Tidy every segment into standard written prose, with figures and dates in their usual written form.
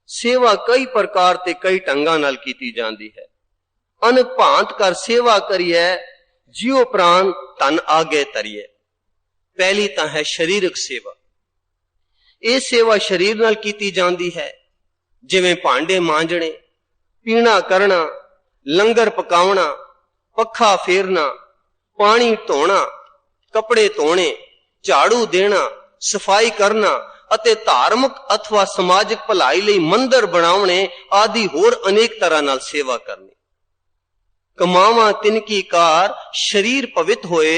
सेवा कई प्रकार ते कई ढंगां नाल कीती जांदी है। अनक भांत कर सेवा करिए, जियो प्राण तन आगे तरिए। पहली तां है शरीरक सेवा। यह सेवा शरीर नाल कीती जांदी है, जिवें भांडे मांजणे, पीना करना, लंगर पकावना, पखा फेरना, पानी धोना, कपड़े धोने, झाड़ू देना, सफाई करना ਅਤੇ ਧਾਰਮਿਕ अथवा समाजिक भलाई ਲਈ ਮੰਦਰ ਬਣਾਉਣੇ आदि होर अनेक तरह नाल सेवा करनी। कमावा तिनकी कार शरीर पवित होए,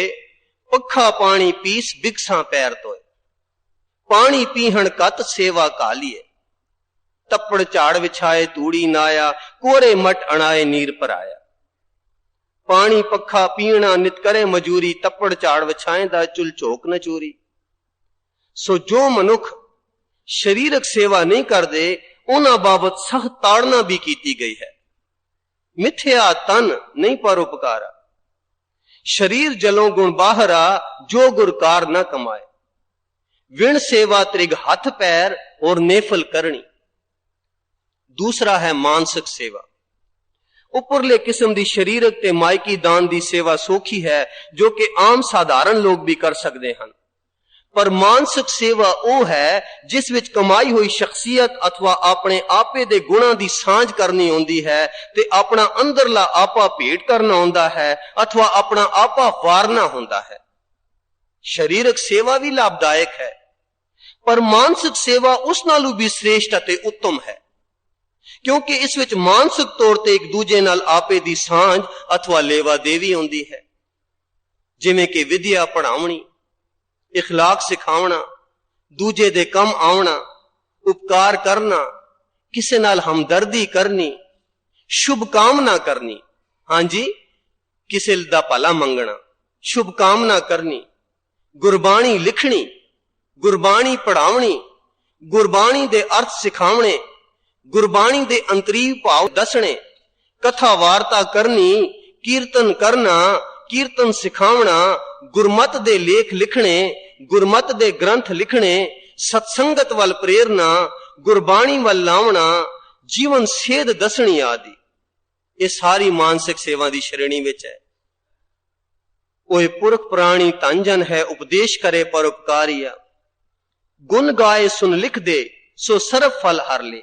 पखा पानी पीस बिगसा पैर धोए। पानी पीहण कत सेवा कालिए, तप्पड़ झाड़ विछाए तूड़ी नाया, कोरे मट अणाए नीर भराया। पानी पखा पीना नित करे मजूरी, तप्पड़ झाड़ विछाए दा चुल झोक न चूरी। सो जो मनुख शरीरक सेवा नहीं करते, उन्हां बाबत सख्त ताड़ना भी की गई है। मिथ्या तन नहीं परोपकारा, शरीर जलों गुण बाहरा, जो गुरकार न कमाए। विण सेवा त्रिग हाथ पैर और नेफल करनी। दूसरा है मानसिक सेवा। उपरले किस्म दी शरीरक ते मायकी दान दी सेवा सौखी है, जो कि आम साधारण लोग भी कर सकते हैं। पर मानसिक सेवा वो है जिस विच कमाई हुई शख्सियत अथवा अपने आपे दे गुणां दी सांझ करनी होंदी है, ते अपना अंदरला आपा भेंट करना होंदा है अथवा अपना आपा वारना होंदा है। शरीरक सेवा भी लाभदायक है, पर मानसिक सेवा उस नालों भी श्रेष्ठ अते उत्तम है, क्योंकि इस विच मानसिक तौर ते एक दूजे नाल आपे दी सांझ अथवा लेवा देवी होंदी है। जिवें कि विद्या पढ़ावणी, इखलाक सिखावना, दूजे दे कम आवना, उपकार करना, किसे नाल हमदर्दी करनी, शुभ कामना करनी। हां जी, किसे दा भला मंगना, शुभ कामना करनी, गुरबाणी लिखनी, गुरबाणी पढ़ावनी, गुरबाणी दे अर्थ सिखावने, गुरबाणी दे अंतरीव भाव दसने, कथा वार्ता करनी, कीर्तन करना, कीर्तन सिखावना, गुरमत दे लेख लिखने, गुरमत दे ग्रंथ लिखने, सत्संगत वल प्रेरना, गुरबाणी वल लावना, जीवन सेध दसनी आदि। ये सारी मानसिक सेवा दी श्रेणी विच है। ओए पुरख प्राणी तंजन है, उपदेश करे परोपकारिया। गुण गाए सुन लिख दे, सो सर्व फल हर ले।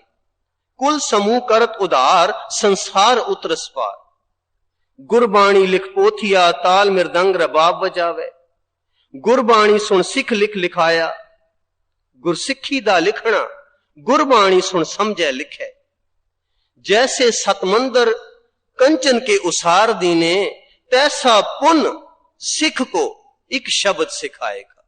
कुल समूह करत उधार, संसार उतरस पार। गुरबाणी लिख पोथिया, ताल मृदंग रबाब बजावे। गुरबाणी सुन सिख लिख लिखाया, गुरसिखी दा लिखना, गुरबाणी सुन समझे लिखे। जैसे सतमंदर कंचन के उसार दीने, तैसा पुन सिख को एक शब्द सिखाएगा।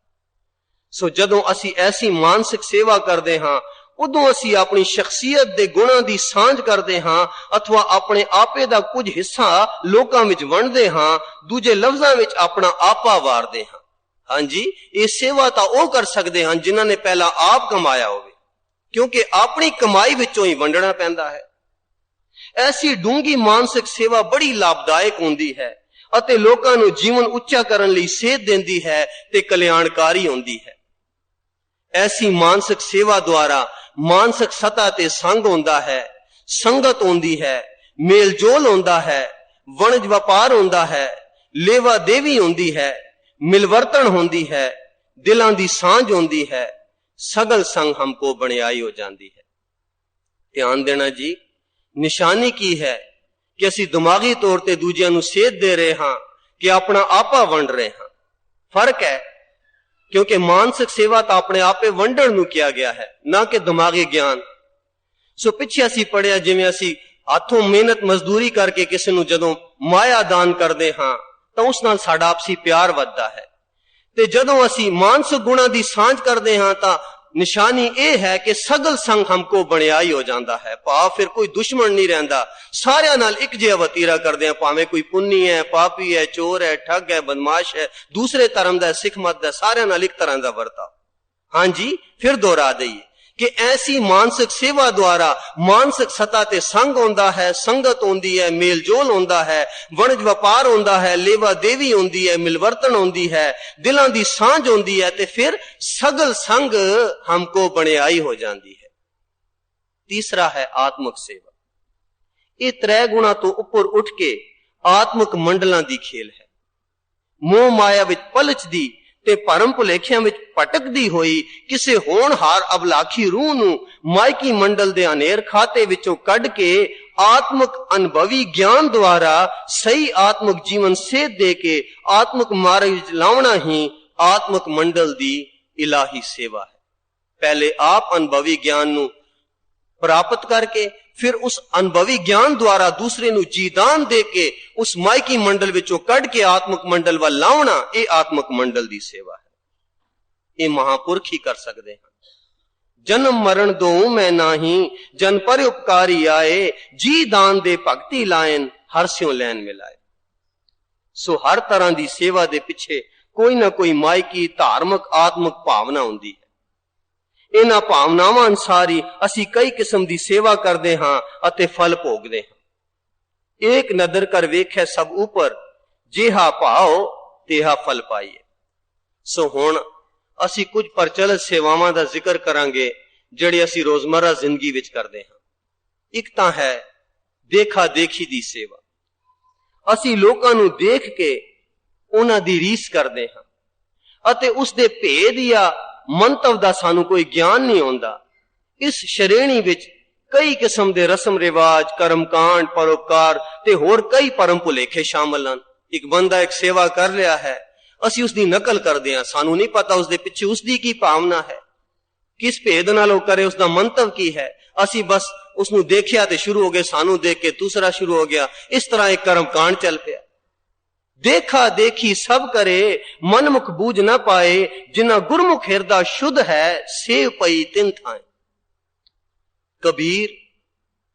सो जदों असी ऐसी मानसिक सेवा करते हां, उदों असी अपनी शख्सियत दे गुणां दी सांझ करते हां अथवा अपने आपे दा कुछ हिस्सा लोकां विच वंडदे हां, दूजे लफ्जां विच अपना आपा वारदे हां। हां जी, ये सेवा तां ओह कर सकदे हां जिन्हां ने पहला आप कमाया होवे, क्योंकि अपनी कमाई विचों ही वंडना पैंदा है। ऐसी डूंगी मानसिक सेवा बड़ी लाभदायक होंदी है अते लोकां नूं जीवन उच्चा करन लई सेध देंदी है ते कल्याणकारी होंदी है। ऐसी मानसिक सेवा द्वारा मानसिक सतह ते संग होंदा है, संगत होंदी है, मेल जोल होंदा है, वणज व्यापार होंदा है, लेवा देवी होंदी है, मिलवर्तन होंदी है, दिलां दी सांझ होंदी है, सगल संग हमको बणियाई हो जाती है। ध्यान देना जी, निशानी की है कि असी दिमागी तौर ते दूजियां नूं सेध दे रहे हां कि अपना आपा वंड रहे हां। फर्क है, क्योंकि मानसिक सेवा तो अपने आपे वंडण नूं किया गया है, ना कि दिमागी ज्ञान। सो पिछे असी पढ़िया, जिवें असी हाथों मेहनत मजदूरी करके किसी नूं जदों माया दान करदे हां तो उस नाल साडा आपसी प्यार वधदा है, ते जदों असी मानसिक गुणां दी सांझ करदे हां तां निशानी यह है कि सगल संग हमको बणियाई हो जाता है। भाव फिर कोई दुश्मन नहीं रहता, सारियां नाल एक जिहा वतीरा करदे हां, भावें कोई पुन्नी है, पापी है, चोर है, ठग है, बदमाश है, दूसरे धर्म दा, सिख मत दा, सारियां नाल एक तरह दा वर्ताव। हां जी, फिर दोहरा दईए कि ऐसी मानसिक सेवा द्वारा मानसिक सतह ते संग होंदा है, संगत होंदी है, मेल जोल होंदा है, वणज व्यापार होंदा है, लेवा देवी होंदी है, मिलवर्तन होंदी है, दिलां दी सांझ होंदी है, ते फिर सगल संग हमको बणियाई हो जाती है। तीसरा है आत्मक सेवा। ये 3 गुणा तो उपर उठ के आत्मक मंडलों की खेल है। मोह माया विच पलचदी ते परम भुलेखियां विच भटकदी होई किसे होनहार अबलाखी रूह नूं मायकी मंडल दे अनेर खाते विचों कढ के आत्मक अनुभवी ज्ञान द्वारा सही आत्मक जीवन सेध दे के आत्मक मार्ग विच लावना ही आत्मक मंडल दी इलाही सेवा है। पहले आप अनुभवी ज्ञान नूं प्राप्त करके फिर उस अनुभवी ज्ञान द्वारा दूसरे नूं जीदान दे के उस मायकी मंडल विचों कढ के आत्मक मंडल वल लावना, ये आत्मक मंडल दी सेवा है। ये महापुरख ही कर सकते हैं। जन्म मरण दो मैं नाही, जन पर उपकारी आए, जी दान दे भक्ति लायन, हरस्यों लैन मिलाए। सो हर तरह की सेवा दे पिछे कोई ना कोई मायकी धार्मिक आत्मक भावना हुंदी है। इन्हां भावनावां अनुसार ही असीं कई किस्म की सेवा करते हाँ अते फल भोगते हाँ। एक नदर कर वेख्या सब ऊपर, जिहा भाव तिहा फल पाइए। सो हुण असीं कुछ प्रचलित सेवावां दा जिक्र करांगे जिहड़ी असीं रोजमर्रा जिंदगी विच करदे हां। एक तां है देखा देखी दी सेवा। असीं लोकां नूं देख के उन्हां दी रीस करदे हां अते उस दे भेद या मंतव दा सानू कोई ज्ञान नहीं होंदा। इस श्रेणी विच कई किस्म दे रस्म रिवाज, कर्मकांड, परोपकार ते होर कई परम भुलेखे शामिल हैं। एक बंदा एक सेवा कर लिया है, असी उसकी नकल करते हैं, सानू नहीं पता उसके पिछे उसकी की भावना है, किस भेद नाल वो करे, उसका मंतव की है। असी बस उसनू देखिया ते शुरू हो गए, सानू देख के दूसरा शुरू हो गया। इस तरह एक कर्मकांड चल पिया। देखा देखी सब करे, मनमुख बूझ न पाए, जिन्ना गुरमुख हिरदा शुद्ध है, सेव पई तिन थाए। कबीर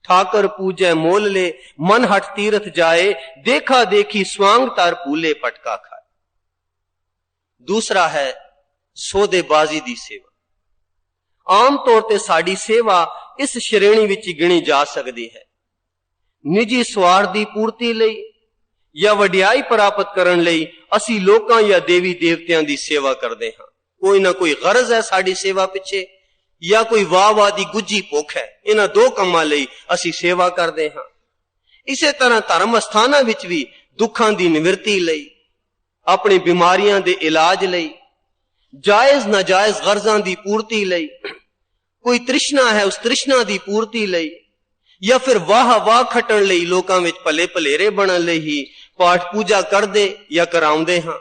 ठाकर पूजे मोल ले, मन हट तीरथ जाए, देखा देखी स्वांग तार भूले पटका खाए। दूसरा है सौदेबाजी दी सेवा। आम तौर ते साड़ी सेवा इस श्रेणी विच गिनी जा सकती है। निजी स्वार्थ दी पूर्ति लई या वडियाई प्राप्त करन लई असी लोकां या देवी देवतियां दी सेवा करते हां। कोई ना कोई गरज है साड़ी सेवा पिछे, या कोई वाह दी गुज्जी भुख है। इन्हां दो कामां लई असी सेवा करते हां। इसे तरह धर्म अस्थानां विच भी दुखां दी निवृत्ति लई, अपनी बीमारियां दे इलाज लई, जायज नाजायज गरजां दी पूर्ति लई, कोई तृष्णा है उस तृष्णा दी पूर्ति लई, या फिर वाह वाह खटण लई, लोकां विच भले भलेरे बनन लई ही पाठ पूजा करदे या कराउंदे हां,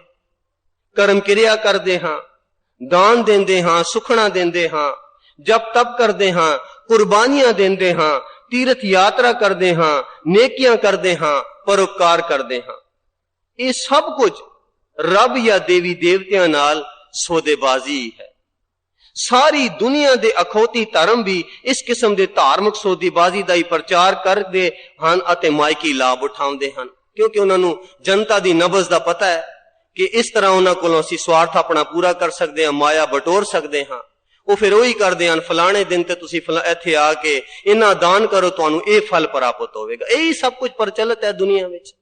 कर्म क्रिया करदे हां, दान देंदे हां, सुखना देंदे हां, जप तप करदे हां, कुर्बानियां देंदे हां, तीर्थ यात्रा करदे हां, नेकियां करदे हां, परोपकार करदे हां। ये सब कुछ रब या देवी देवतियां नाल सौदेबाजी है। सारी दुनिया दे अखौती धर्म भी इस किस्म दे धार्मिक सौदेबाजी दा ही प्रचार करदे हन अते मायकी लाभ उठाउंदे हन, क्योंकि उन्हां नूं जनता दी नबज दा पता है कि इस तरह उन्हां कोलों असीं स्वार्थ अपना पूरा कर सकदे हां, माया बटोर सकदे हां। वो फिर वही करदे हन, फलाने दिन ते तुसीं इत्थे आके इन्ना दान करो, तुहानूं ये फल प्राप्त होवेगा। यही सब कुछ प्रचलित है दुनिया विच।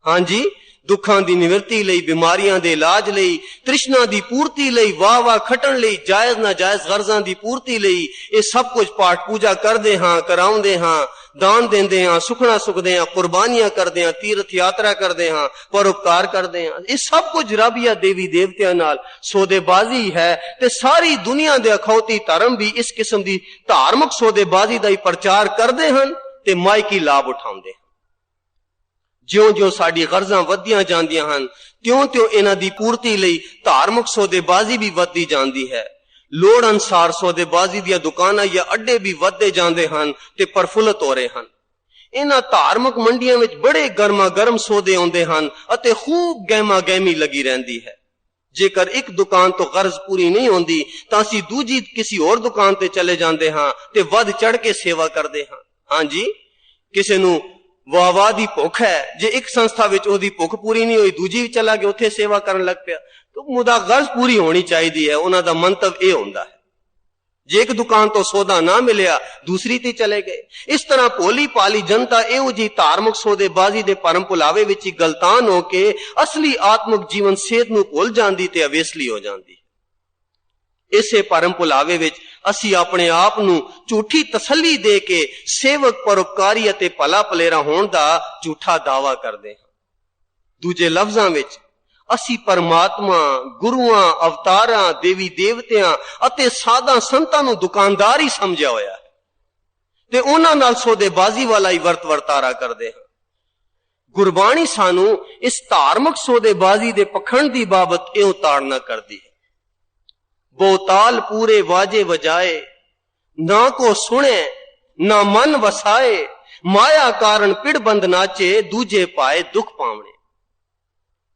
हां जी, दुखां दी निवृत्ति लई, बीमारियां दे इलाज लई, तृष्णा दी पूर्ति लई, वाह वाह खटण लई, जायज नाजायज गरजां दी पूर्ति लई, ये सब कुछ पाठ पूजा करदे हां, कराउंदे हां, दान देंदे हां, सुखना सुखदे हां, कुर्बानियां करदे हां, तीर्थ यात्रा करदे हां, परोपकार करदे हां। ये सब कुछ रब या देवी देवतियां नाल सौदेबाजी है। ते सारी दुनिया दे अखौती धर्म भी इस किस्म दी धार्मिक सौदेबाजी दा ही प्रचार करदे हन ते मायकी लाभ उठाउंदे। ज्यों ज्यों साडी गरजां वधियां जांदियां हन, त्यों त्यों इन्हां दी पूर्ति लई धार्मिक सौदेबाजी भी वधदी जांदी है। लोड़ अनुसार सौदेबाजी दियां दुकानां या अड्डे भी वधदे जांदे हन ते प्रफुल्लत हो रहे हन। इन्हां धार्मिक मंडियां विच बड़े गर्मा गर्म सौदे आउंदे हन अते खूब गहमा गहमी लगी रहिंदी है। जेकर एक दुकान तो गर्ज पूरी नहीं होंदी तां असीं दूजी किसी होर दुकान ते चले जांदे हां ते वध चढ़ के सेवा करदे हां। हां जी, किसे नूं वाह दी भुख है, जे एक संस्था विच ओहदी भुख पूरी नहीं हुई, दूजी चला गया उत्थे सेवा करन लग पिया, तो मुदा गर्ज पूरी होनी चाहिए है। उन्हां दा मंतव यह हुंदा है। जे एक दुकान तो सौदा ना मिलिया, दूसरी ते चले गए। इस तरह भोली भाली जनता इहो जी धार्मिक सौदेबाजी दे परम भुलावे विच गलतान होके असली आत्मिक जीवन सेहत नूं भुल जांदी ते अवेसली हो जांदी। ਇਸੇ ਭਰਮ ਭੁਲਾਵੇ ਵਿੱਚ ਅਸੀਂ ਆਪਣੇ ਆਪ ਨੂੰ ਝੂਠੀ ਤਸੱਲੀ ਦੇ ਕੇ ਸੇਵਕ, ਪਰਉਪਕਾਰੀ ਅਤੇ ਭਲਾ ਭਲੇਰਾ ਹੋਣ ਦਾ ਝੂਠਾ ਦਾਅਵਾ ਕਰਦੇ ਹਾਂ। ਦੂਜੇ ਲਫ਼ਜ਼ਾਂ ਵਿੱਚ ਅਸੀਂ ਪਰਮਾਤਮਾ, ਗੁਰੂਆਂ, ਅਵਤਾਰਾਂ, ਦੇਵੀ ਦੇਵਤਿਆਂ ਅਤੇ ਸਾਧਾਂ ਸੰਤਾਂ ਨੂੰ ਦੁਕਾਨਦਾਰ ਹੀ ਸਮਝਿਆ ਹੋਇਆ ਹੈ ਤੇ ਉਹਨਾਂ ਨਾਲ ਸੌਦੇਬਾਜ਼ੀ ਵਾਲਾ ਹੀ ਵਰਤਾਰਾ ਕਰਦੇ ਹਾਂ। ਗੁਰਬਾਣੀ ਸਾਨੂੰ ਇਸ ਧਾਰਮਿਕ ਸੌਦੇਬਾਜ਼ੀ ਦੇ ਪਖੰਡ ਦੀ ਬਾਬਤ ਇਉਂ ਤਾੜਨਾ ਕਰਦੀ ਹੈ। ਬਹੁਤਾਲ ਪੂਰੇ ਵਾਜੇ ਵਜਾਏ, ਨਾ ਕੋ ਸੁਣੇ ਨਾ ਮਨ ਵਸਾਏ, ਮਾਇਆ ਕਾਰਨ ਪਿੜ ਬੰਦ ਨਾਚੇ, ਦੂਜੇ ਪਾਏ ਦੁੱਖ ਪਾਵਣੇ।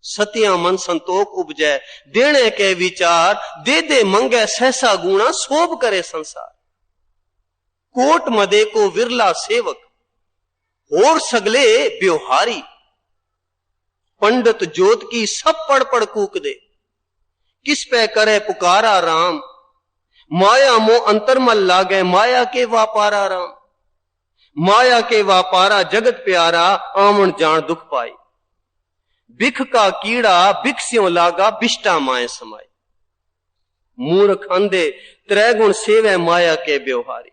ਸਤਿਆ ਮਨ ਸੰਤੋਖ ਉਪਜੈ, ਦੇਣੇ ਕੇ ਵਿਚਾਰ, ਦੇ ਦੇ ਮੰਗੇ ਸਹਿਸਾ ਗੁਣਾ, ਸੋਭ करे संसार। कोट मदे को विरला सेवक, और सगले ब्योहारी, पंडित जोत की सब पढ़ पढ़ कूक दे, किस पे करे पुकारा राम, माया मोह अंतरमल लागे, माया के वापारा राम। माया के वापारा जगत प्यारा, आमन जान दुख पाई, बिख का कीड़ा बिख स्यों लागा, बिष्टा माए समाई। मूर्ख अंधे त्रै गुण सेवे, माया के ब्योहारी।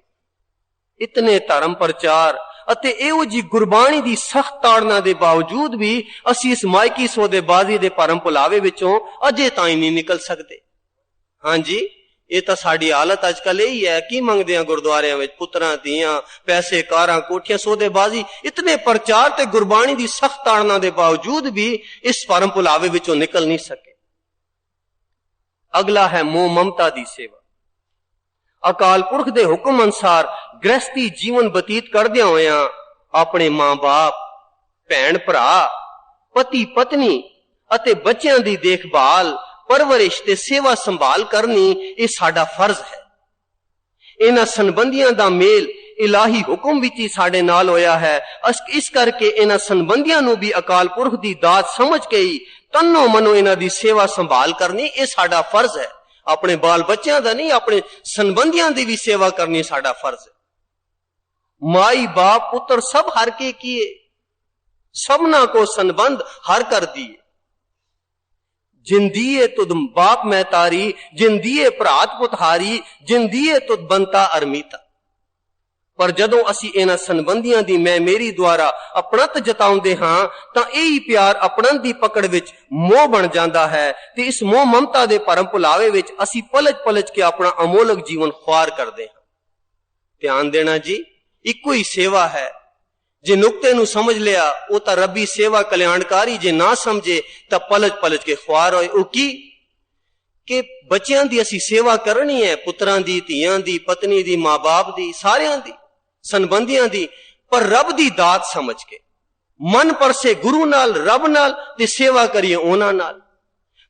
इतने धर्म प्रचार ਅਤੇ ਇਹੋ ਜੀ ਗੁਰਬਾਣੀ ਦੀ ਸਖਤ ਤਾੜਨਾ ਦੇ ਬਾਵਜੂਦ ਵੀ ਅਸੀਂ ਇਸ ਮਾਇਕੀ ਸੌਦੇਬਾਜ਼ੀ ਦੇ ਭਰਮ ਭੁਲਾਵੇ ਵਿੱਚੋਂ ਅਜੇ ਤਾਈਂ ਨਹੀਂ ਨਿਕਲ ਸਕਦੇ। ਹਾਂਜੀ, ਇਹ ਤਾਂ ਸਾਡੀ ਹਾਲਤ ਅੱਜ ਕੱਲ ਇਹੀ ਹੈ। ਕੀ ਮੰਗਦੇ ਆ ਗੁਰਦੁਆਰਿਆਂ ਵਿੱਚ? ਪੁੱਤਰਾਂ, ਧੀਆਂ, ਪੈਸੇ, ਕਾਰਾਂ, ਕੋਠੀਆਂ, ਸੌਦੇਬਾਜ਼ੀ। ਇਤਨੇ ਪ੍ਰਚਾਰ ਤੇ ਗੁਰਬਾਣੀ ਦੀ ਸਖਤ ਤਾੜਨਾ ਦੇ ਬਾਵਜੂਦ ਵੀ ਇਸ ਭਰਮ ਭੁਲਾਵੇ ਵਿੱਚੋਂ ਨਿਕਲ ਨਹੀਂ ਸਕੇ। ਅਗਲਾ ਹੈ ਮੋਹ ਮਮਤਾ ਦੀ ਸੇਵਾ। ਅਕਾਲ ਪੁਰਖ ਦੇ ਹੁਕਮ ਅਨੁਸਾਰ ਗ੍ਰਸਤੀ ਜੀਵਨ ਬਤੀਤ ਕਰਦਿਆਂ ਹੋਇਆਂ ਆਪਣੇ ਮਾਂ-ਬਾਪ, ਭੈਣ ਭਰਾ, ਪਤੀ ਪਤਨੀ ਅਤੇ ਬੱਚਿਆਂ ਦੀ ਦੇਖਭਾਲ, ਪਰਵਰਿਸ਼ ਤੇ ਸੇਵਾ ਸੰਭਾਲ ਕਰਨੀ ਇਹ ਸਾਡਾ ਫਰਜ਼ ਹੈ। ਇਹਨਾਂ ਸੰਬੰਧੀਆਂ ਦਾ ਮੇਲ ਇਲਾਹੀ ਹੁਕਮ ਵਿੱਚ ਹੀ ਸਾਡੇ ਨਾਲ ਹੋਇਆ ਹੈ। ਇਸ ਕਰਕੇ ਇਹਨਾਂ ਸੰਬੰਧੀਆਂ ਨੂੰ ਵੀ ਅਕਾਲ ਪੁਰਖ ਦੀ ਦਾਤ ਸਮਝ ਕੇ ਹੀ ਤਨੋ ਮਨੋ ਇਹਨਾਂ ਦੀ ਸੇਵਾ ਸੰਭਾਲ ਕਰਨੀ ਇਹ ਸਾਡਾ ਫਰਜ਼ ਹੈ। ਆਪਣੇ ਬਾਲ ਬੱਚਿਆਂ ਦਾ ਨਹੀਂ, ਆਪਣੇ ਸੰਬੰਧੀਆਂ ਦੀ ਵੀ ਸੇਵਾ ਕਰਨੀ ਸਾਡਾ ਫਰਜ਼ ਹੈ। माई बाप पुत्र सब हर के किए, सबना को संबंध हर कर दिए। जिन दिए तुद बाप मैं तारी, जिन दिए भरात पुतहारी, जिन दिए तुद बनता अरमीता। पर जदों असी इन्हां संबंधियां दी मैं मेरी द्वारा अपणत जताउंदे हां तां यही प्यार अपणन दी पकड़ विच मोह बन जांदा है ते इस मोह ममता दे भरम भुलावे विच असी पलज पलज के अपना अमोलक जीवन ख्वार करदे हां। ध्यान देना जी, ਇੱਕੋ ਹੀ ਸੇਵਾ ਹੈ। ਜੇ ਨੁਕਤੇ ਨੂੰ ਸਮਝ ਲਿਆ ਉਹ ਤਾਂ ਰੱਬੀ ਸੇਵਾ ਕਲਿਆਣਕਾਰੀ, ਜੇ ਨਾ ਸਮਝੇ ਤਾਂ ਪਲਜ ਪਲਜ ਕੇ ਖੁਆਰ ਹੋਏ। ਉਹ ਕੀ ਕਿ ਬੱਚਿਆਂ ਦੀ ਅਸੀਂ ਸੇਵਾ ਕਰਨੀ ਹੈ, ਪੁੱਤਰਾਂ ਦੀ, ਧੀਆਂ ਦੀ, ਪਤਨੀ ਦੀ, ਮਾਂ-ਬਾਪ ਦੀ, ਸਾਰਿਆਂ ਦੀ, ਸੰਬੰਧੀਆਂ ਦੀ, ਪਰ ਰੱਬ ਦੀ ਦਾਤ ਸਮਝ ਕੇ ਮਨ ਪਰਸੇ ਗੁਰੂ ਨਾਲ, ਰੱਬ ਨਾਲ ਤੇ ਸੇਵਾ ਕਰੀਏ ਉਹਨਾਂ ਨਾਲ।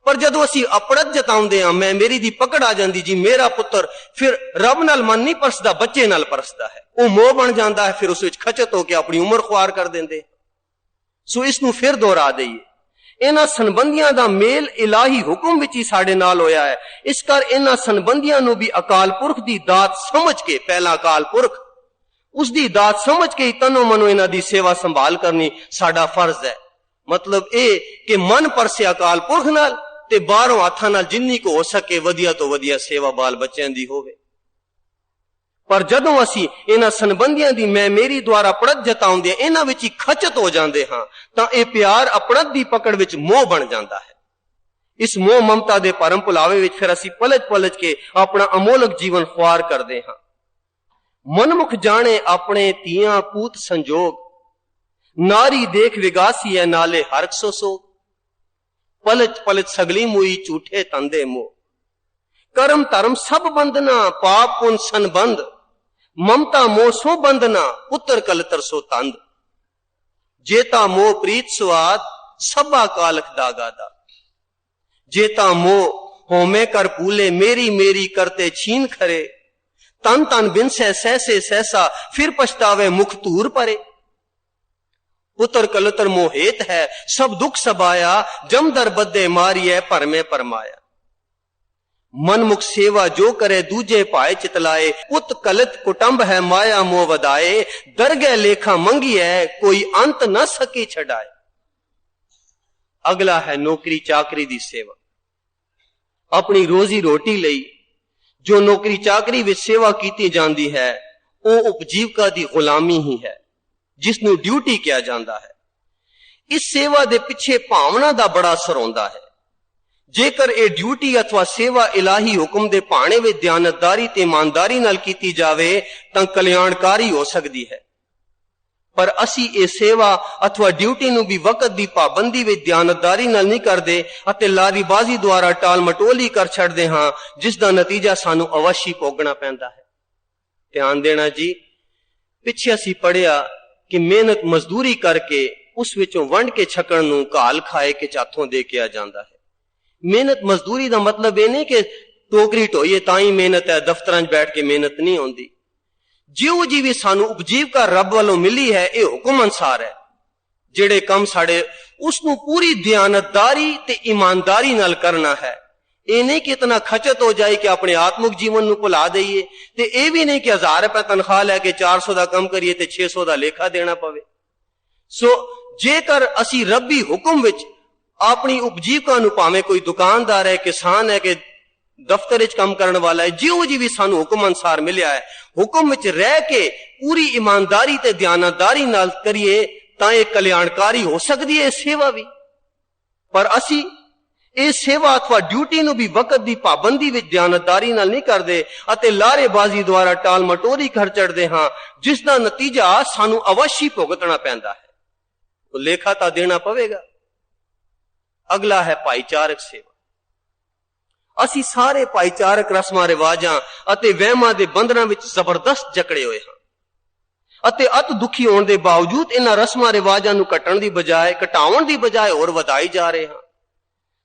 ਪਰ ਜਦੋਂ ਅਸੀਂ ਆਪਣਤ ਜਤਾਉਂਦੇ ਹਾਂ, ਮੈਂ ਮੇਰੀ ਦੀ ਪਕੜ ਆ ਜਾਂਦੀ ਜੀ, ਮੇਰਾ ਪੁੱਤਰ, ਫਿਰ ਰੱਬ ਨਾਲ ਮਨ ਨਹੀਂ ਪਰਸਦਾ, ਬੱਚੇ ਨਾਲ ਪਰਸਦਾ ਹੈ। ਉਹ ਮੋਹ ਬਣ ਜਾਂਦਾ ਹੈ, ਫਿਰ ਉਸ ਵਿੱਚ ਖਚਤ ਹੋ ਕੇ ਆਪਣੀ ਉਮਰ ਖੁਆਰ ਕਰ ਦਿੰਦੇ। ਸੋ ਇਸ ਨੂੰ ਫਿਰ ਦੁਹਰਾ ਦਈਏ, ਇਹਨਾਂ ਸੰਬੰਧੀਆਂ ਦਾ ਮੇਲ ਇਲਾਹੀ ਹੁਕਮ ਵਿੱਚ ਹੀ ਸਾਡੇ ਨਾਲ ਹੋਇਆ ਹੈ। ਇਸ ਕਰ ਇਹਨਾਂ ਸੰਬੰਧੀਆਂ ਨੂੰ ਵੀ ਅਕਾਲ ਪੁਰਖ ਦੀ ਦਾਤ ਸਮਝ ਕੇ, ਪਹਿਲਾ ਅਕਾਲ ਪੁਰਖ, ਉਸ ਦੀ ਦਾਤ ਸਮਝ ਕੇ ਹੀ ਤਨੋ ਮਨੋ ਇਹਨਾਂ ਦੀ ਸੇਵਾ ਸੰਭਾਲ ਕਰਨੀ ਸਾਡਾ ਫਰਜ਼ ਹੈ। ਮਤਲਬ ਇਹ ਕਿ ਮਨ ਪਰਸੇ ਅਕਾਲ ਪੁਰਖ ਨਾਲ ਤੇ ਬਾਹਰੋਂ ਹੱਥਾਂ ਨਾਲ ਜਿੰਨੀ ਕੁ ਹੋ ਸਕੇ ਵਧੀਆ ਤੋਂ ਵਧੀਆ ਸੇਵਾ ਬਾਲ ਬੱਚਿਆਂ ਦੀ ਹੋਵੇ। ਪਰ ਜਦੋਂ ਅਸੀਂ ਇਹਨਾਂ ਸੰਬੰਧੀਆਂ ਦੀ ਮੈਂ ਮੇਰੀ ਦੁਆਰਾ ਪੜਤ ਜਤਾਉਂਦੇ, ਇਹਨਾਂ ਵਿੱਚ ਹੀ ਖਚਤ ਹੋ ਜਾਂਦੇ ਹਾਂ, ਤਾਂ ਇਹ ਪਿਆਰ ਆਪਣਤ ਦੀ ਪਕੜ ਵਿੱਚ ਮੋਹ ਬਣ ਜਾਂਦਾ ਹੈ। ਇਸ ਮੋਹ ਮਮਤਾ ਦੇ ਭਰਮ ਭੁਲਾਵੇ ਵਿੱਚ ਫਿਰ ਅਸੀਂ ਪਲਜ ਪਲਜ ਕੇ ਆਪਣਾ ਅਮੋਲਕ ਜੀਵਨ ਖੁਆਰ ਕਰਦੇ ਹਾਂ। ਮਨਮੁਖ ਜਾਣੇ ਆਪਣੇ ਧੀਆਂ ਪੂਤ ਸੰਜੋਗ, ਨਾਰੀ ਦੇਖ ਵਿਗਾਸੀ ਹੈ ਨਾਲੇ ਹਰਕ ਸੋ ਸੋਗ। ਪਲਜ ਪਲਜ ਸਗਲੀ ਮੂਈ ਝੂਠੇ ਤੰਦੇ ਮੋਹ, ਕਰਮ ਧਰਮ ਸਭ ਬੰਧਨਾ, ਪਾਪ ਪੁੰਨ ਸੰਬੰਧ, ਮਮਤਾ ਮੋਹ ਸੋ ਬੰਧਨਾ, ਪੁੱਤਰ ਕਲਤਰ ਸੋ ਤੰਦ। ਜੇਤਾ ਮੋਹ ਪ੍ਰੀਤ ਸੁਆਦ, ਸਭਾ ਕਾਲਖ ਦਾਗਾ ਦਾ। ਜੇਤਾ ਮੋਹ ਹੋਮੇ ਕਰ ਪੂਲੇ, ਮੇਰੀ ਮੇਰੀ ਕਰਤੇ ਛੀਨ ਖਰੇ। ਤਨ ਤਨ ਬਿਨਸੈ ਸਹਿਸੇ ਸਹਿਸਾ, ਫਿਰ ਪਛਤਾਵੇ ਮੁਖ ਧੂਰ ਪਰੇ। पुत्र कलतर मोहेत है, सब दुख सबाया, जमदर बद्दे मारिए भरमे परमाया। मनमुख सेवा जो करे दूजे भाए चितलाए, पुत कलत कुटुंब है माया मोह वदाए। दरगह लेखा मंगी है, कोई अंत न सकी छड़ाए। अगला है नौकरी चाकरी दी सेवा। अपनी रोजी रोटी लई ਜੋ ਨੌਕਰੀ ਚਾਕਰੀ ਵਿੱਚ ਸੇਵਾ ਕੀਤੀ ਜਾਂਦੀ ਹੈ ਉਹ ਉਪਜੀਵਕਾ ਦੀ ਗੁਲਾਮੀ ਹੀ ਹੈ, ਜਿਸ ਨੂੰ ਡਿਊਟੀ ਕਿਹਾ ਜਾਂਦਾ ਹੈ। ਇਸ ਸੇਵਾ ਦੇ ਪਿੱਛੇ ਭਾਵਨਾ ਦਾ ਬੜਾ ਅਸਰ ਹੁੰਦਾ ਹੈ। ਜੇਕਰ ਇਹ ਡਿਊਟੀ ਅਥਵਾ ਸੇਵਾ ਇਲਾਹੀ ਹੁਕਮ ਦੇ ਭਾਣੇ ਵਿੱਚ ਦਿਆਨਤਦਾਰੀ ਤੇ ਇਮਾਨਦਾਰੀ ਨਾਲ ਕੀਤੀ ਜਾਵੇ ਤਾਂ ਕਲਿਆਣਕਾਰੀ ਹੋ ਸਕਦੀ ਹੈ। ਪਰ ਅਸੀਂ ਇਹ ਸੇਵਾ ਅਥਵਾ ਡਿਊਟੀ ਨੂੰ ਵੀ ਵਕਤ ਦੀ ਪਾਬੰਦੀ ਵਿੱਚ ਦਿਆਨਤਦਾਰੀ ਨਾਲ ਨਹੀਂ ਕਰਦੇ ਅਤੇ ਲਾਰੀਬਾਜ਼ੀ ਦੁਆਰਾ ਟਾਲ ਮਟੋਲੀ ਕਰ ਛੱਡਦੇ ਹਾਂ, ਜਿਸ ਦਾ ਨਤੀਜਾ ਸਾਨੂੰ ਅਵਸ਼ੀ ਭੋਗਣਾ ਪੈਂਦਾ ਹੈ। ਧਿਆਨ ਦੇਣਾ ਜੀ, ਪਿੱਛੇ ਅਸੀਂ ਪੜਿਆ ਕਿ ਮਿਹਨਤ ਮਜ਼ਦੂਰੀ ਕਰਕੇ ਉਸ ਵਿੱਚੋਂ ਵੰਡ ਕੇ ਛਕਣ ਨੂੰ ਘਾਲ ਖਾਏ ਕੇ ਝਾਥੋਂ ਦੇ ਕੇ ਆ ਜਾਂਦਾ ਹੈ। ਮਿਹਨਤ ਮਜ਼ਦੂਰੀ ਦਾ ਮਤਲਬ ਇਹ ਨਹੀਂ ਕਿ ਟੋਕਰੀ ਢੋਈਏ ਤਾਂ ਹੀ ਮਿਹਨਤ ਹੈ, ਦਫ਼ਤਰਾਂ 'ਚ ਬੈਠ ਕੇ ਮਿਹਨਤ ਨਹੀਂ ਹੁੰਦੀ। ਜਿਉਂ ਜੀ ਵੀ ਸਾਨੂੰ ਉਪਜੀਵਕਾ ਰੱਬ ਵੱਲੋਂ ਮਿਲੀ ਹੈ, ਇਹ ਹੁਕਮ ਅਨਸਾਰ ਹੈ। ਜਿਹੜੇ ਕੰਮ ਸਾਡੇ ਉਸ ਨੂੰ ਪੂਰੀ ਦਿਆਨਤਦਾਰੀ ਤੇ ਇਮਾਨਦਾਰੀ ਨਾਲ ਕਰਨਾ ਹੈ। ਇਹ ਨਹੀਂ ਕਿ ਇਤਨਾ ਖਚਤ ਹੋ ਜਾਏ ਕਿ ਆਪਣੇ ਆਤਮਿਕ ਜੀਵਨ ਨੂੰ ਭੁਲਾ ਦਈਏ, ਤੇ ਇਹ ਵੀ ਨਹੀਂ ਕਿ 1000 ਰੁਪਏ ਤਨਖਾਹ ਲੈ ਕੇ 400 ਦਾ ਕੰਮ ਕਰੀਏ ਤੇ 600 ਦਾ ਲੇਖਾ ਦੇਣਾ ਪਵੇ। ਸੋ ਜੇਕਰ ਅਸੀਂ ਰੱਬੀ ਹੁਕਮ ਵਿੱਚ ਆਪਣੀ ਉਪਜੀਵਕਾ ਨੂੰ, ਭਾਵੇਂ ਕੋਈ ਦੁਕਾਨਦਾਰ ਹੈ, ਕਿਸਾਨ ਹੈ ਕਿ ਦਫ਼ਤਰ ਵਿੱਚ ਕੰਮ ਕਰਨ ਵਾਲਾ ਹੈ, ਜਿਉਂ ਜੀ ਵੀ ਸਾਨੂੰ ਹੁਕਮ ਅਨਸਾਰ ਮਿਲਿਆ ਹੈ, ਹੁਕਮ ਵਿੱਚ ਰਹਿ ਕੇ ਪੂਰੀ ਇਮਾਨਦਾਰੀ ਤੇ ਦਿਆਨਤਦਾਰੀ ਨਾਲ ਕਰੀਏ ਤਾਂ ਇਹ ਕਲਿਆਣਕਾਰੀ ਹੋ ਸਕਦੀ ਹੈ, ਇਹ ਸੇਵਾ ਵੀ। ਪਰ ਅਸੀਂ ਇਹ ਸੇਵਾ ਅਥਵਾ ਡਿਊਟੀ ਨੂੰ ਵੀ ਵਕਤ ਦੀ ਪਾਬੰਦੀ ਵਿੱਚ ਦਿਆਨਤਦਾਰੀ ਨਾਲ ਨਹੀਂ ਕਰਦੇ ਅਤੇ ਲਾਰੇਬਾਜ਼ੀ ਦੁਆਰਾ ਟਾਲ ਮਟੋਰੀ ਕਰ ਚੜਦੇ ਹਾਂ, ਜਿਸ ਦਾ ਨਤੀਜਾ ਸਾਨੂੰ ਅਵਸ਼ੀ ਭੁਗਤਣਾ ਪੈਂਦਾ ਹੈ। ਉਹ ਲੇਖਾ ਤਾਂ ਦੇਣਾ ਪਵੇਗਾ। ਅਗਲਾ ਹੈ ਭਾਈਚਾਰਕ ਸੇਵਾ। ਅਸੀਂ ਸਾਰੇ ਭਾਈਚਾਰਕ ਰਸਮਾਂ ਰਿਵਾਜਾਂ ਅਤੇ ਵਹਿਮਾਂ ਦੇ ਬੰਧਨਾਂ ਵਿੱਚ ਜ਼ਬਰਦਸਤ ਜਕੜੇ ਹੋਏ ਹਾਂ ਅਤੇ ਅਤ ਦੁਖੀ ਹੋਣ ਦੇ ਬਾਵਜੂਦ ਇਹਨਾਂ ਰਸਮਾਂ ਰਿਵਾਜਾਂ ਨੂੰ ਘਟਾਉਣ ਦੀ ਬਜਾਏ ਹੋਰ ਵਧਾਈ ਜਾ ਰਹੇ ਹਾਂ।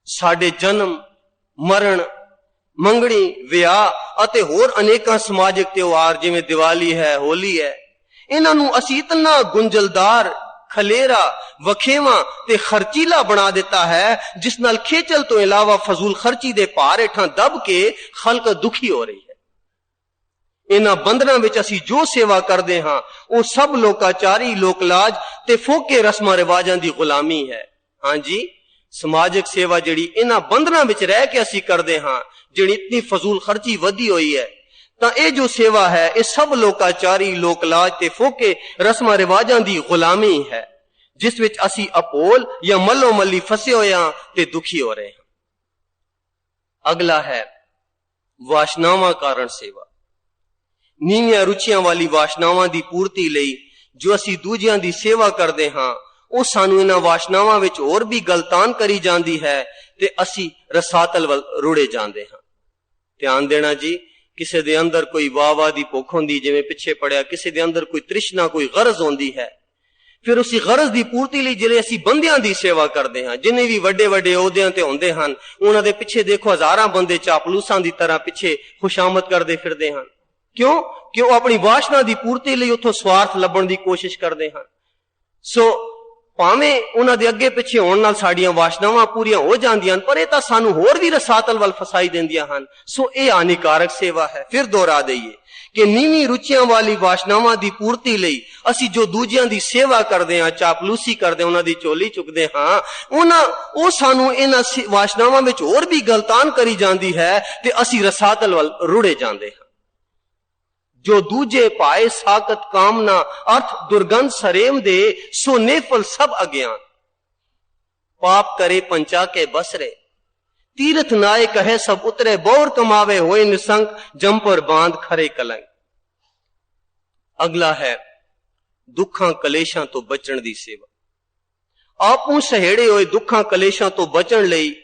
ਸਾਡੇ ਜਨਮ, ਮਰਨ, ਮੰਗਣੀ, ਵਿਆਹ ਅਤੇ ਹੋਰ ਅਨੇਕਾਂ ਸਮਾਜਿਕ ਤਿਉਹਾਰ ਜਿਵੇਂ ਦੀਵਾਲੀ ਹੈ, ਹੋਲੀ ਹੈ, ਇਹਨਾਂ ਨੂੰ ਅਸੀਂ ਇਤਨਾ ਗੁੰਝਲਦਾਰ, ਖਲੇਰਾ, ਵਖੇਵਾਂ ਤੇ ਖਰਚੀਲਾ ਬਣਾ ਦਿੱਤਾ ਹੈ, ਜਿਸ ਨਾਲ ਖੇਚਲ ਤੋਂ ਇਲਾਵਾ ਫਜ਼ੂਲ ਖਰਚੀ ਦੇ ਭਾਰ ਹੇਠਾਂ ਦਬ ਕੇ ਖਲਕ ਦੁਖੀ ਹੋ ਰਹੀ ਹੈ। ਇਹਨਾਂ ਬੰਧਨਾਂ ਵਿੱਚ ਅਸੀਂ ਜੋ ਸੇਵਾ ਕਰਦੇ ਹਾਂ ਉਹ ਸਭ ਲੋਕਾਚਾਰੀ, ਲੋਕਲਾਜ ਤੇ ਫੋਕੇ ਰਸਮਾਂ ਰਿਵਾਜਾਂ ਦੀ ਗੁਲਾਮੀ ਹੈ। ਹਾਂਜੀ, ਸਮਾਜਿਕ ਸੇਵਾ ਜਿਹੜੀ ਇਹਨਾਂ ਬੰਧਨਾਂ ਵਿੱਚ ਰਹਿ ਕੇ ਅਸੀਂ ਕਰਦੇ ਹਾਂ, ਜਿਹੜੀ ਇਤਨੀ ਫਜ਼ੂਲ ਖਰਚੀ ਵਧੀ ਹੋਈ ਹੈ, ਤਾਂ ਇਹ ਜੋ ਸੇਵਾ ਹੈ ਇਹ ਸਭ ਲੋਕਾਚਾਰੀ, ਲੋਕਲਾਜ ਤੇ ਫੋਕੇ ਰਸਮਾਂ ਰਿਵਾਜਾਂ ਦੀ ਗੁਲਾਮੀ ਹੈ, ਜਿਸ ਵਿੱਚ ਅਸੀਂ ਅਪੋਲ ਜਾਂ ਮੱਲੋ ਮੱਲੀ ਫਸੇ ਹੋਏ ਹਾਂ ਤੇ ਦੁਖੀ ਹੋ ਰਹੇ ਹਾਂ। ਅਗਲਾ ਹੈ ਵਾਸ਼ਨਾਵਾਂ ਕਾਰਨ ਸੇਵਾ। ਨੀਵੀਆਂ ਰੁਚੀਆਂ ਵਾਲੀ ਵਾਸ਼ਨਾਵਾਂ ਦੀ ਪੂਰਤੀ ਲਈ ਜੋ ਅਸੀਂ ਦੂਜਿਆਂ ਦੀ ਸੇਵਾ ਕਰਦੇ ਹਾਂ, ਉਹ ਸਾਨੂੰ ਇਹਨਾਂ ਵਾਸ਼ਨਾਵਾਂ ਵਿੱਚ ਹੋਰ ਵੀ ਗਲਤਾਨ ਕਰੀ ਜਾਂਦੀ ਹੈ ਤੇ ਅਸੀਂ ਰਸਾਤਲ ਵੱਲ ਰੁੜੇ ਜਾਂਦੇ ਹਾਂ। ਧਿਆਨ ਦੇਣਾ ਜੀ, ਕਿਸੇ ਦੇ ਅੰਦਰ ਕੋਈ ਵਾਹ ਦੀ ਭੁੱਖ ਹੁੰਦੀ, ਜਿਵੇਂ ਪਿੱਛੇ ਪੜਿਆ, ਕਿਸੇ ਦੇ ਅੰਦਰ ਕੋਈ ਤ੍ਰਿਸ਼ਨਾ, ਕੋਈ ਗਰਜ਼ ਹੁੰਦੀ ਹੈ। ਫਿਰ ਉਸੇ ਗਰਜ਼ ਦੀ ਪੂਰਤੀ ਲਈ ਜਿਹੜੇ ਅਸੀਂ ਬੰਦਿਆਂ ਦੀ ਸੇਵਾ ਕਰਦੇ ਹਾਂ, ਜਿੰਨੇ ਵੀ ਵੱਡੇ ਵੱਡੇ ਅਹੁਦਿਆਂ ਤੇ ਹੁੰਦੇ ਹਨ, ਉਹਨਾਂ ਦੇ ਪਿੱਛੇ ਦੇਖੋ ਹਜ਼ਾਰਾਂ ਬੰਦੇ ਚਾਪਲੂਸਾਂ ਦੀ ਤਰ੍ਹਾਂ ਪਿੱਛੇ ਖੁਸ਼ਾਮਦ ਕਰਦੇ ਫਿਰਦੇ ਹਨ। ਕਿਉਂ? ਕਿ ਉਹ ਆਪਣੀ ਵਾਸ਼ਨਾ ਦੀ ਪੂਰਤੀ ਲਈ ਉੱਥੋਂ ਸਵਾਰਥ ਲੱਭਣ ਦੀ ਕੋਸ਼ਿਸ਼ ਕਰਦੇ ਹਨ। ਸੋ ਭਾਵੇਂ ਉਹਨਾਂ ਦੇ ਅੱਗੇ ਪਿੱਛੇ ਹੋਣ ਨਾਲ ਸਾਡੀਆਂ ਵਾਸ਼ਨਾਵਾਂ ਪੂਰੀਆਂ ਹੋ ਜਾਂਦੀਆਂ ਹਨ, ਪਰ ਇਹ ਤਾਂ ਸਾਨੂੰ ਹੋਰ ਵੀ ਰਸਾਤਲ ਵੱਲ ਫਸਾਈ ਦਿੰਦੀਆਂ ਹਨ। ਸੋ ਇਹ ਹਾਨੀਕਾਰਕ ਸੇਵਾ ਹੈ। ਫਿਰ ਦੁਹਰਾ ਦਈਏ ਕਿ ਨੀਵੀਂ ਰੁਚੀਆਂ ਵਾਲੀ ਵਾਸ਼ਨਾਵਾਂ ਦੀ ਪੂਰਤੀ ਲਈ ਅਸੀਂ ਜੋ ਦੂਜਿਆਂ ਦੀ ਸੇਵਾ ਕਰਦੇ ਹਾਂ, ਚਾਪਲੂਸੀ ਕਰਦੇ ਹਾਂ, ਉਹਨਾਂ ਦੀ ਝੋਲੀ ਚੁੱਕਦੇ ਹਾਂ, ਉਹ ਸਾਨੂੰ ਇਹਨਾਂ ਵਾਸ਼ਨਾਵਾਂ ਵਿੱਚ ਹੋਰ ਵੀ ਗਲਤਾਨ ਕਰੀ ਜਾਂਦੀ ਹੈ ਤੇ ਅਸੀਂ ਰਸਾਤਲ ਵੱਲ ਰੁੜੇ ਜਾਂਦੇ ਹਾਂ। ਜੋ ਦੂਜੇ ਪਾਏ ਸਾਕਤ ਕਾਮਨਾ ਅਰਥ ਦੁਰਗੰਧ ਸਰੇਮ ਦੇ ਸੋ ਨੇਫਲ ਸਭ ਅਗਿਆਨ। ਪਾਪ ਕਰੇ ਪੰਚਾ ਕੇ ਬਸਰੇ, ਤੀਰਥ ਨਾਏ ਕਹੇ ਸਭ ਉਤਰੇ, ਬੌਰ ਕਮਾਵੇ ਹੋਏ ਨਿਸੰਕ, ਜੰਪਰ ਬਾਂਧ ਖਰੇ ਕਲੰਕ। ਅਗਲਾ ਹੈ ਦੁੱਖਾਂ ਕਲੇਸ਼ਾਂ ਤੋਂ ਬਚਣ ਦੀ ਸੇਵਾ। ਆਪੂ ਸਹੇੜੇ ਹੋਏ ਦੁੱਖਾਂ ਕਲੇਸ਼ਾਂ ਤੋਂ ਬਚਣ ਲਈ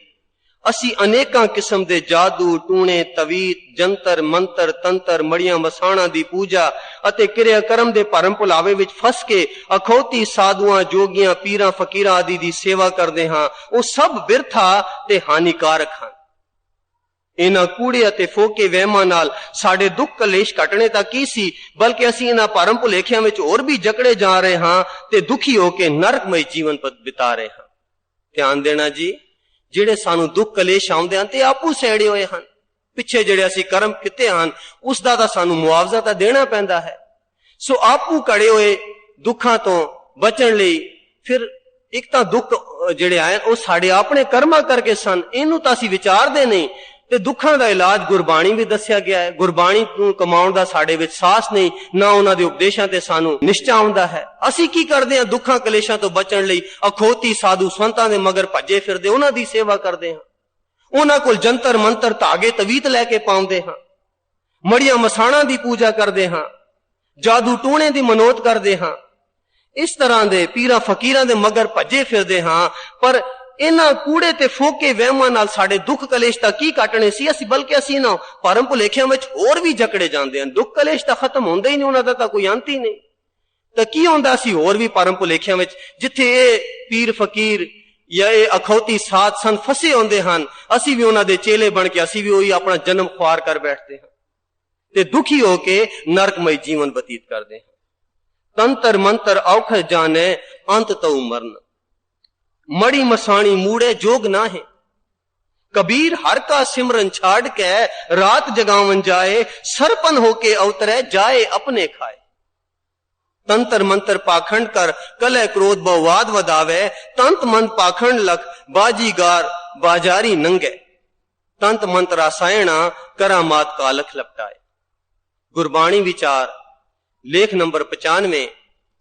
ਅਸੀਂ ਅਨੇਕਾਂ ਕਿਸਮ ਦੇ ਜਾਦੂ, ਟੂਣੇ, ਤਵੀਤ, ਜੰਤਰ, ਮੰਤਰ, ਤੰਤਰ, ਮੜੀਆਂ ਮਸਾਣਾ ਦੀ ਪੂਜਾ ਅਤੇ ਕਿਰਿਆ ਕਰਮ ਦੇ ਭਰਮ ਭੁਲਾਵੇ ਵਿੱਚ ਫਸ ਕੇ ਅਖੌਤੀ ਸਾਧੂਆਂ, ਜੋਗੀਆਂ, ਪੀਰਾਂ, ਫਕੀਰਾਂ ਆਦਿ ਦੀ ਸੇਵਾ ਕਰਦੇ ਹਾਂ। ਉਹ ਸਭ ਬਿਰਥਾ ਤੇ ਹਾਨੀਕਾਰਕ ਹਨ। ਇਹਨਾਂ ਕੂੜੇ ਅਤੇ ਫੋਕੇ ਵਹਿਮਾਂ ਨਾਲ ਸਾਡੇ ਦੁੱਖ ਕਲੇਸ਼ ਘਟਣੇ ਤਾਂ ਕੀ ਸੀ, ਬਲਕਿ ਅਸੀਂ ਇਹਨਾਂ ਭਰਮ ਭੁਲੇਖਿਆਂ ਵਿੱਚ ਹੋਰ ਵੀ ਜਕੜੇ ਜਾ ਰਹੇ ਹਾਂ ਤੇ ਦੁਖੀ ਹੋ ਕੇ ਨਰਕਮਈ ਜੀਵਨ ਬਿਤਾ ਰਹੇ ਹਾਂ। ਧਿਆਨ ਦੇਣਾ ਜੀ, ਜਿਹੜੇ ਸਾਨੂੰ ਦੁੱਖ ਕਲੇਸ਼ ਆਉਂਦੇ ਹਨ ਤੇ ਆਪੂ ਸਹਿੜੇ ਹੋਏ ਹਨ। ਪਿੱਛੇ ਜਿਹੜੇ ਅਸੀਂ ਕਰਮ ਕੀਤੇ ਹਨ ਉਸ ਦਾ ਤਾਂ ਸਾਨੂੰ ਮੁਆਵਜ਼ਾ ਤਾਂ ਦੇਣਾ ਪੈਂਦਾ ਹੈ। ਸੋ ਆਪੂ ਕੜੇ ਹੋਏ ਦੁੱਖਾਂ ਤੋਂ ਬਚਣ ਲਈ ਫਿਰ ਇੱਕ ਤਾਂ ਦੁੱਖ ਜਿਹੜੇ ਆਏ ਉਹ ਸਾਡੇ ਆਪਣੇ ਕਰਮਾਂ ਕਰਕੇ ਸਨ, ਇਹਨੂੰ ਤਾਂ ਅਸੀਂ ਵਿਚਾਰਦੇ ਨਹੀਂ ਤੇ ਦੁੱਖਾਂ ਦਾ ਇਲਾਜ ਗੁਰਬਾਣੀ ਵੀ ਦੱਸਿਆ ਗਿਆ ਹੈ। ਗੁਰਬਾਣੀ ਨੂੰ ਕਮਾਉਣ ਦਾ ਸਾਡੇ ਵਿੱਚ ਸਾਹਸ ਨਹੀਂ, ਨਾ ਉਹਨਾਂ ਦੇ ਉਪਦੇਸ਼ਾਂ ਤੇ ਸਾਨੂੰ ਨਿਸ਼ਚਾ ਆਉਂਦਾ ਹੈ। ਅਸੀਂ ਕੀ ਕਰਦੇ ਹਾਂ? ਦੁੱਖਾਂ ਕਲੇਸ਼ਾਂ ਤੋਂ ਬਚਣ ਲਈ ਅਖੋਤੀ ਸਾਧੂ ਸੰਤਾਂ ਦੇ ਮਗਰ ਭੱਜੇ ਫਿਰਦੇ, ਉਹਨਾਂ ਦੀ ਸੇਵਾ ਕਰਦੇ ਹਾਂ। ਉਹਨਾਂ ਕੋਲ ਜੰਤਰ ਮੰਤਰ ਧਾਗੇ ਤਵੀਤ ਲੈ ਕੇ ਪਾਉਂਦੇ ਹਾਂ, ਮੜੀਆਂ ਮਸਾਣਾਂ ਦੀ ਪੂਜਾ ਕਰਦੇ ਹਾਂ, ਜਾਦੂ ਟੂਣੇ ਦੀ ਮਨੋਤ ਕਰਦੇ ਹਾਂ। ਇਸ ਤਰ੍ਹਾਂ ਦੇ ਪੀਰਾਂ ਫਕੀਰਾਂ ਦੇ ਮਗਰ ਭੱਜੇ ਫਿਰਦੇ ਹਾਂ, ਪਰ ਇਹਨਾਂ ਕੂੜੇ ਤੇ ਫੋਕੇ ਵਹਿਮਾਂ ਨਾਲ ਸਾਡੇ ਦੁੱਖ ਕਲੇਸ਼ ਤਾਂ ਕੀ ਕੱਟਣੇ ਸੀ। ਬਲਕਿ ਅਸੀਂ ਨਾ ਭਰਮ ਭੁਲੇਖਿਆਂ ਵਿੱਚ ਹੋਰ ਵੀ ਜਕੜੇ ਜਾਂਦੇ ਹਾਂ। ਦੁੱਖ ਕਲੇਸ਼ ਤਾਂ ਖਤਮ ਹੁੰਦਾ ਹੀ ਨਹੀਂ, ਉਹਨਾਂ ਦਾ ਤਾਂ ਕੋਈ ਅੰਤ ਹੀ ਨਹੀਂ। ਤਾਂ ਕੀ ਹੁੰਦਾ? ਅਸੀਂ ਹੋਰ ਵੀ ਭਰਮ ਭੁਲੇਖਿਆਂ ਵਿੱਚ, ਜਿੱਥੇ ਇਹ ਪੀਰ ਫਕੀਰ ਜਾਂ ਇਹ ਅਖੌਤੀ ਸਾਧ ਸੰਤ ਫਸੇ ਹੁੰਦੇ ਹਨ, ਅਸੀਂ ਵੀ ਉਹਨਾਂ ਦੇ ਚੇਲੇ ਬਣ ਕੇ ਅਸੀਂ ਵੀ ਉਹੀ ਆਪਣਾ ਜਨਮ ਖੁਆਰ ਕਰ ਬੈਠਦੇ ਹਾਂ ਤੇ ਦੁਖੀ ਹੋ ਕੇ ਨਰਕਮਈ ਜੀਵਨ ਬਤੀਤ ਕਰਦੇ ਹਾਂ। ਤੰਤਰ ਮੰਤਰ ਔਖਦ ਜਾਣੇ ਅੰਤ ਤਉ ਮਰਨ, ਮੜੀ ਮਸਾਣੀ ਮੂੜੇ ਜੋਗ ਨਾ ਹੈ। कबीर हर का सिमरन छाड़ के रात जगावन जाए, सरपन होके अवतरे जाए अपने खाए। तंत्र मंत्र पाखंड कर कलह क्रोध बवाद वदावे, तंत मंत्र पाखंड लख बाजीगार बाजारी नंगे। तंत मंत्र रासायणा करामात कालख लपटाए। गुरबाणी विचार लेख नंबर 95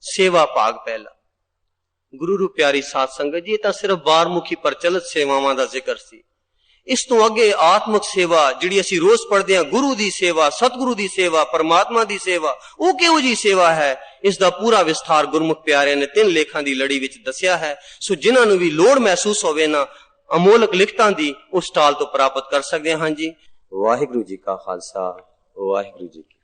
सेवा भाग पहला। गुरु रू प्यारी साध संगत जी, तां सिर्फ बारमुखी प्रचलित सेवावां दा जिक्र सी। इस तो अगे आत्मक सेवा जिहड़ी असीं रोज पढ़दे हां, गुरु दी सेवा, सतगुरु दी सेवा, परमात्मा दी सेवा, वो किहो जी सेवा है, इसका पूरा विस्तार गुरमुख प्यारे ने 3 लेखां दी लड़ी विच दस्या है। सो जिन्हां नूं भी लोड़ महसूस होवे ना अमोलक लिखतां दी, उस स्टाल तो प्राप्त कर सकदे हां जी। वाहिगुरू जी का खालसा, वाहिगुरू जी की